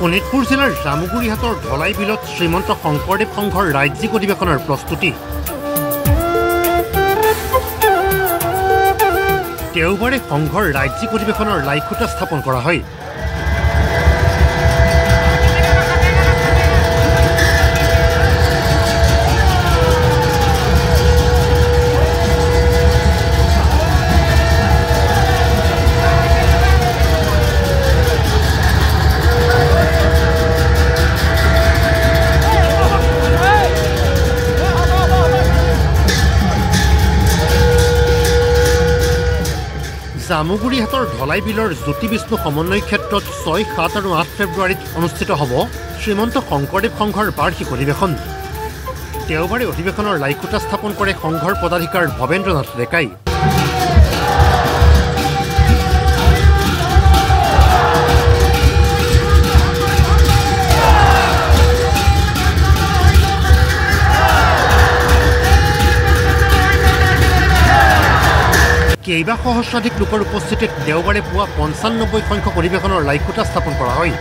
শোণিতপুৰ জিলাৰ জামুগুৰিহাটৰ ঢলাই বিলত শ্ৰীমন্ত শংকৰদেৱ সংঘৰ ৰাজ্যিক অধিৱেশনৰ প্ৰস্তুতি। দেওবাৰে সংঘৰ ৰাজ্যিক অধিৱেশনৰ লাইখুটা স্থাপন কৰা হয়। জামুগুৰিহাটৰ ঢলাই বিলৰ জ্যোতি বিষ্ণু সমন্বয় ক্ষেত্ৰত 6, 7 আৰু 8 ফেব্ৰুৱাৰীত অনুষ্ঠিত হ'ব শ্ৰীমন্ত শংকৰদেৱ সংঘৰ বাৰ্ষিক অধিৱেশন। দেওবাৰে অধিৱেশনৰ লাইখুটা স্থাপন কৰে সংঘৰ পদাধিকাৰ ভৱেন্দ্ৰনাথ ডেকাই। কেইবা সহস্ৰাধিক লোকৰ উপস্থিতিত দেওবাৰে পুৱা 95 সংখ্যক অধিৱেশনৰ লাইখুটা স্থাপন কৰা হয়।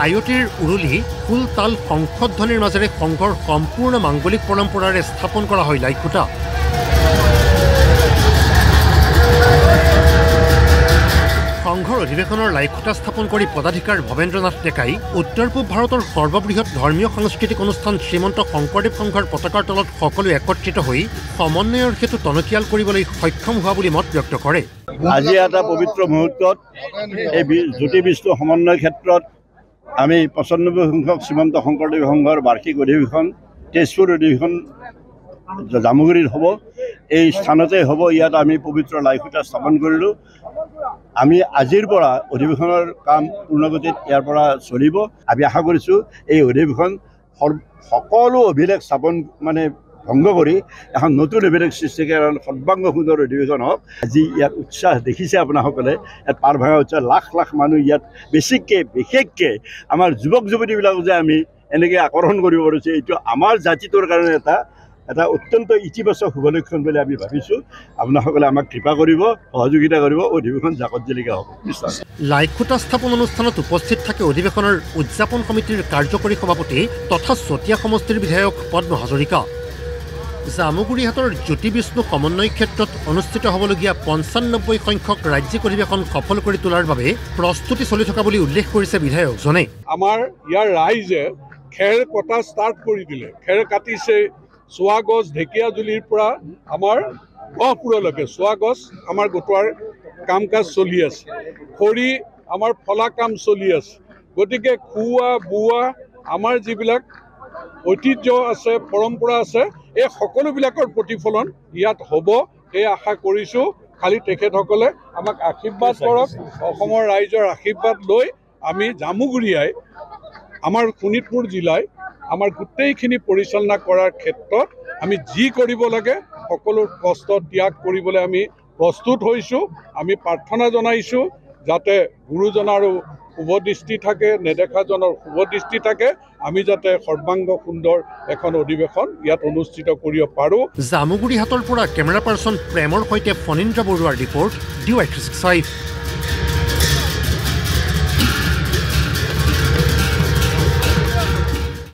আয়তীৰ উৰুলি, ফুল, তাল, শংখধ্বনিৰ মাজেৰে সংঘৰ সম্পূৰ্ণ মাংগলিক পৰম্পৰাৰে স্থাপন কৰা হয় লাইখুটা। সংঘৰ অধিৱেশনৰ লাইখুটা স্থাপন কৰি পদাধিকাৰ ভৱেন্দ্ৰনাথ ডেকাই উত্তৰ পূব ভাৰতৰ সৰ্ববৃহৎ ধৰ্মীয় সাংস্কৃতিক অনুষ্ঠান শ্ৰীমন্ত শংকৰদেৱ সংঘৰ পতাকাৰ তলত সকলো একত্ৰিত হৈ সমন্বয়ৰ হেতু টনকিয়াল কৰিবলৈ সক্ষম হোৱা বুলি মত ব্যক্ত কৰে। আজি এটা পবিত্ৰ মুহূৰ্তত এই জ্যোতি বিষ্ণু সমন্বয় ক্ষেত্ৰত আমি 95 সংখ্যক শ্ৰীমন্ত শংকৰদেৱ সংঘৰ বাৰ্ষিক অধিৱেশন তেজপুৰ অধিৱেশন জামুগুৰিত হ'ব। এই স্থানতে হ'ব। ইয়াত আমি পবিত্ৰ লাইখুটা স্থাপন কৰিলোঁ। আমি আজিৰ পৰা অধিৱেশনৰ কাম পূৰ্ণগতিত ইয়াৰ পৰা চলিব। আমি আশা কৰিছোঁ এই অধিৱেশন সকলো অভিলেখ স্থাপন ভংগ কৰি এখন নতুন অভিলেখ সৃষ্টি কৰা সৰ্বাংগ সুন্দৰ অধিৱেশন হওক। আজি ইয়াত উৎসাহ দেখিছে আপোনাসকলে। ইয়াত পাৰ ভঙা উৎসাহ, লাখ লাখ মানুহ ইয়াত বিশেষকৈ আমাৰ যুৱক যুৱতীবিলাকো যে আমি এনেকৈ আকৰ্ষণ কৰিব পাৰিছোঁ, এইটো আমাৰ জাতিটোৰ কাৰণে এটা অত্যন্ত ইতিবাচক শুভলক্ষণ বুলি আমি ভাবিছোঁ। আপোনাসকলে আমাক কৃপা কৰিব, সহযোগিতা কৰিব, অধিৱেশন জাকত জিলিকা হ'ব। লাইখুটা স্থাপন অনুষ্ঠানত উপস্থিত থাকে অধিৱেশনৰ উদযাপন সমিতিৰ কাৰ্যকৰী সভাপতি তথা চতিয়া সমষ্টিৰ বিধায়ক পদ্ম হাজৰিকা। জামুগুৰিহাটৰ জ্যোতি বিষ্ণু সমন্বয় ক্ষেত্ৰত অনুষ্ঠিত হ'বলগীয়া 95 সংখ্যক ৰাজ্যিক অধিৱেশন সফল কৰি তোলাৰ বাবে প্ৰস্তুতি চলি থকা বুলি উল্লেখ কৰিছে বিধায়কজনে। আমাৰ ইয়াৰ ৰাইজে খেৰ কটা ষ্টাৰ্ট কৰি দিলে। খেৰ কাটিছে। চোৱা গছ, ঢেকীয়াজুলিৰ পৰা আমাৰ গহপুৰলৈকে চোৱা গছ আমাৰ গোটোৱাৰ কাম কাজ চলি আছে। খৰি আমাৰ ফলা কাম চলি আছে। গতিকে খোৱা বোৱা আমাৰ যিবিলাক ঐতিহ্য আছে, পৰম্পৰা আছে, এই সকলোবিলাকৰ প্ৰতিফলন ইয়াত হ'ব এই আশা কৰিছোঁ। খালি তেখেতসকলে আমাক আশীৰ্বাদ কৰক। অসমৰ ৰাইজৰ আশীৰ্বাদ লৈ আমি জামুগুৰিয়াই আমাৰ শোণিতপুৰ জিলাই আমাৰ গোটেইখিনি পৰিচালনা কৰাৰ ক্ষেত্ৰত আমি যি কৰিব লাগে সকলো কষ্ট ত্যাগ কৰিবলৈ আমি প্ৰস্তুত হৈছোঁ। আমি প্ৰাৰ্থনা জনাইছোঁ যাতে গুৰুজনাৰো শুভদৃষ্টি থাকে, নেদেখাজনৰ শুভদৃষ্টি থাকে। আমি যাতে সৰ্বাংগ সুন্দৰ এখন অধিৱেশন ইয়াত অনুষ্ঠিত কৰিব পাৰোঁ। জামুগুৰিহাটৰ পৰা কেমেৰা পাৰ্চন প্ৰেমৰ সৈতে ফণীন্দ্ৰ বৰুৱাৰ ৰিপৰ্ট, DY365।